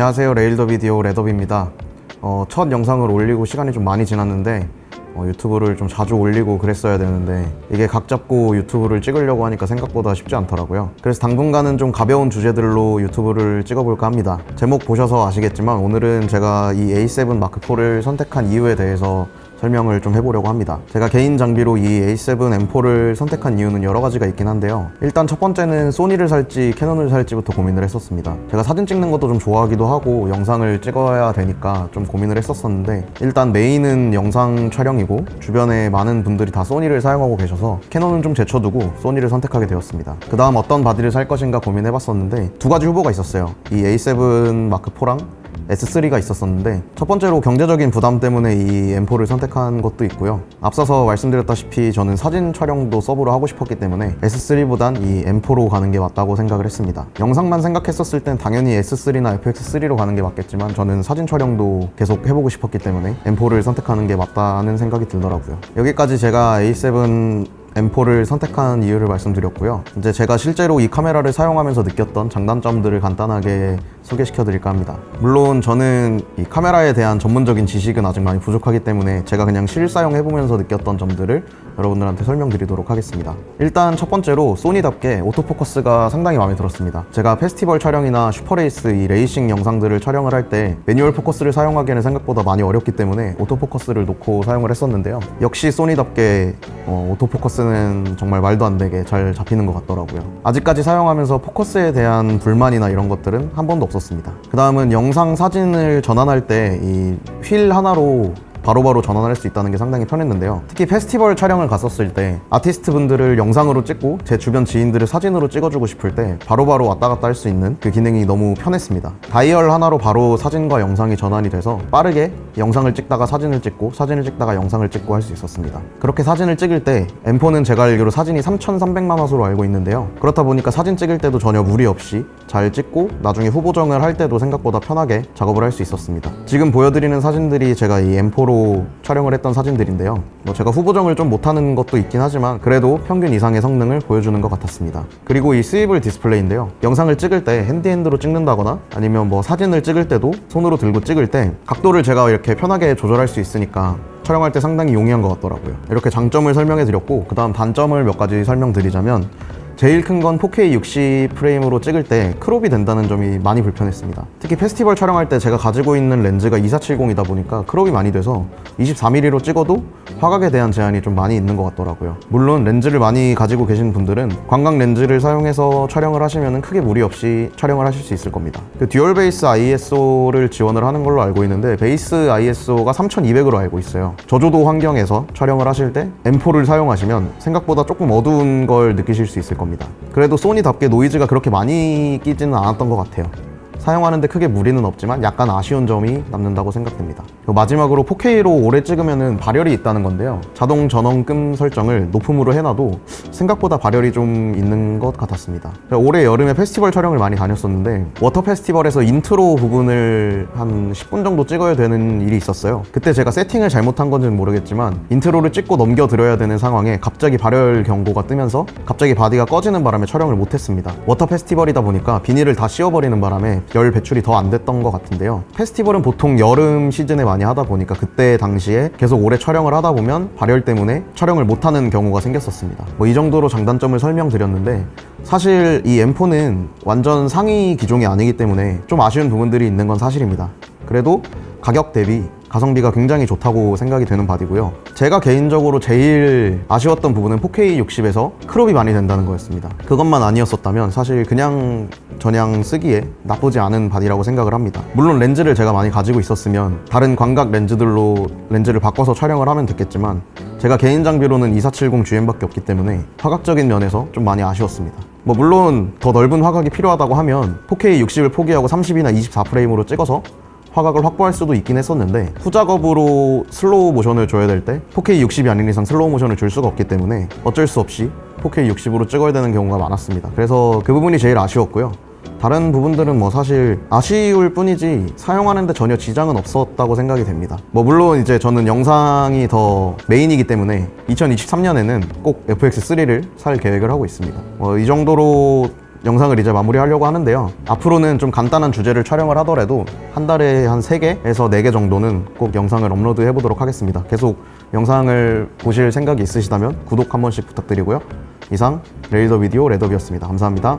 안녕하세요. 레일더 비디오 레더비입니다. 첫 영상을 올리고 시간이 좀 많이 지났는데 유튜브를 좀 자주 올리고 그랬어야 되는데 이게 각 잡고 유튜브를 찍으려고 하니까 생각보다 쉽지 않더라고요. 그래서 당분간은 좀 가벼운 주제들로 유튜브를 찍어볼까 합니다. 제목 보셔서 아시겠지만 오늘은 제가 이 A7 마크4를 선택한 이유에 대해서 설명을 좀 해보려고 합니다. 제가 개인 장비로 이 A7 M4를 선택한 이유는 여러 가지가 있긴 한데요. 일단 첫 번째는 소니를 살지 캐논을 살지부터 고민을 했었습니다. 제가 사진 찍는 것도 좀 좋아하기도 하고 영상을 찍어야 되니까 좀 고민을 했었는데 일단 메인은 영상 촬영이고 주변에 많은 분들이 다 소니를 사용하고 계셔서 캐논은 좀 제쳐두고 소니를 선택하게 되었습니다. 그 다음 어떤 바디를 살 것인가 고민해봤었는데 두 가지 후보가 있었어요. 이 A7 마크4랑 S3가 있었었는데 첫 번째로 경제적인 부담 때문에 이 M4를 선택한 것도 있고요. 앞서서 말씀드렸다시피 저는 사진 촬영도 서브로 하고 싶었기 때문에 S3보단 이 M4로 가는 게 맞다고 생각을 했습니다. 영상만 생각했었을 땐 당연히 S3나 FX3로 가는 게 맞겠지만 저는 사진 촬영도 계속 해보고 싶었기 때문에 M4를 선택하는 게 맞다는 생각이 들더라고요. 여기까지 제가 A7 M4를 선택한 이유를 말씀드렸고요. 이제 제가 실제로 이 카메라를 사용하면서 느꼈던 장단점들을 간단하게 소개시켜 드릴까 합니다. 물론 저는 이 카메라에 대한 전문적인 지식은 아직 많이 부족하기 때문에 제가 그냥 실사용해보면서 느꼈던 점들을 여러분들한테 설명드리도록 하겠습니다. 일단 첫 번째로 소니답게 오토포커스가 상당히 마음에 들었습니다. 제가 페스티벌 촬영이나 슈퍼레이스 이 레이싱 영상들을 촬영을 할 때 매뉴얼 포커스를 사용하기에는 생각보다 많이 어렵기 때문에 오토포커스를 놓고 사용을 했었는데요. 역시 소니답게 오토포커스는 정말 말도 안 되게 잘 잡히는 것 같더라고요. 아직까지 사용하면서 포커스에 대한 불만이나 이런 것들은 한 번도 없었습니다. 그 다음은 영상 사진을 전환할 때 이 휠 하나로 바로바로 전환할 수 있다는 게 상당히 편했는데요. 특히 페스티벌 촬영을 갔었을 때 아티스트 분들을 영상으로 찍고 제 주변 지인들을 사진으로 찍어주고 싶을 때 바로바로 왔다 갔다 할 수 있는 그 기능이 너무 편했습니다. 다이얼 하나로 바로 사진과 영상이 전환이 돼서 빠르게 영상을 찍다가 사진을 찍고 사진을 찍다가 영상을 찍고 할 수 있었습니다. 그렇게 사진을 찍을 때 M4는 제가 알기로 사진이 3,300만 화소로 알고 있는데요. 그렇다 보니까 사진 찍을 때도 전혀 무리 없이 잘 찍고 나중에 후보정을 할 때도 생각보다 편하게 작업을 할 수 있었습니다. 지금 보여드리는 사진들이 제가 이 M4로 촬영을 했던 사진들인데요. 제가 후보정을 좀 못하는 것도 있긴 하지만 그래도 평균 이상의 성능을 보여주는 것 같았습니다. 그리고 이 스위블 디스플레이인데요. 영상을 찍을 때 핸드로 찍는다거나 아니면 사진을 찍을 때도 손으로 들고 찍을 때 각도를 제가 이렇게 편하게 조절할 수 있으니까 촬영할 때 상당히 용이한 것 같더라고요. 이렇게 장점을 설명해 드렸고 그 다음 단점을 몇 가지 설명드리자면 제일 큰 건 4K 60 프레임으로 찍을 때 크롭이 된다는 점이 많이 불편했습니다. 특히 페스티벌 촬영할 때 제가 가지고 있는 렌즈가 2470이다 보니까 크롭이 많이 돼서 24mm로 찍어도 화각에 대한 제한이 좀 많이 있는 것 같더라고요. 물론 렌즈를 많이 가지고 계신 분들은 광각 렌즈를 사용해서 촬영을 하시면 크게 무리 없이 촬영을 하실 수 있을 겁니다. 그 듀얼 베이스 ISO를 지원을 하는 걸로 알고 있는데 베이스 ISO가 3200으로 알고 있어요. 저조도 환경에서 촬영을 하실 때 M4를 사용하시면 생각보다 조금 어두운 걸 느끼실 수 있을 겁니다. 그래도 소니답게 노이즈가 그렇게 많이 끼지는 않았던 것 같아요. 사용하는데 크게 무리는 없지만 약간 아쉬운 점이 남는다고 생각됩니다. 마지막으로 4K로 오래 찍으면 발열이 있다는 건데요. 자동 전원금 설정을 높음으로 해놔도 생각보다 발열이 좀 있는 것 같았습니다. 올해 여름에 페스티벌 촬영을 많이 다녔었는데 워터 페스티벌에서 인트로 부분을 한 10분 정도 찍어야 되는 일이 있었어요. 그때 제가 세팅을 잘못한 건지는 모르겠지만 인트로를 찍고 넘겨드려야 되는 상황에 갑자기 발열 경고가 뜨면서 갑자기 바디가 꺼지는 바람에 촬영을 못했습니다. 워터 페스티벌이다 보니까 비닐을 다 씌워버리는 바람에 열 배출이 더 안 됐던 것 같은데요. 페스티벌은 보통 여름 시즌에 많이 하다 보니까 그때 당시에 계속 오래 촬영을 하다 보면 발열 때문에 촬영을 못하는 경우가 생겼었습니다. 이 정도로 장단점을 설명드렸는데 사실 이 M4는 완전 상위 기종이 아니기 때문에 좀 아쉬운 부분들이 있는 건 사실입니다. 그래도 가격 대비 가성비가 굉장히 좋다고 생각이 되는 바디고요. 제가 개인적으로 제일 아쉬웠던 부분은 4K 60에서 크롭이 많이 된다는 거였습니다. 그것만 아니었었다면 사실 그냥 전향 쓰기에 나쁘지 않은 바디라고 생각을 합니다. 물론 렌즈를 제가 많이 가지고 있었으면 다른 광각 렌즈들로 렌즈를 바꿔서 촬영을 하면 됐겠지만 제가 개인 장비로는 2470 GM밖에 없기 때문에 화각적인 면에서 좀 많이 아쉬웠습니다. 물론 더 넓은 화각이 필요하다고 하면 4K 60을 포기하고 30이나 24프레임으로 찍어서 화각을 확보할 수도 있긴 했었는데 후작업으로 슬로우 모션을 줘야 될 때 4K 60이 아닌 이상 슬로우 모션을 줄 수가 없기 때문에 어쩔 수 없이 4K 60으로 찍어야 되는 경우가 많았습니다. 그래서 그 부분이 제일 아쉬웠고요. 다른 부분들은 사실 아쉬울 뿐이지 사용하는데 전혀 지장은 없었다고 생각이 됩니다. 물론 이제 저는 영상이 더 메인이기 때문에 2023년에는 꼭 FX3를 살 계획을 하고 있습니다. 이 정도로 영상을 이제 마무리하려고 하는데요. 앞으로는 좀 간단한 주제를 촬영을 하더라도 한 달에 한 3개에서 4개 정도는 꼭 영상을 업로드 해보도록 하겠습니다. 계속 영상을 보실 생각이 있으시다면 구독 한 번씩 부탁드리고요. 이상 레이더 비디오 레더비였습니다. 감사합니다.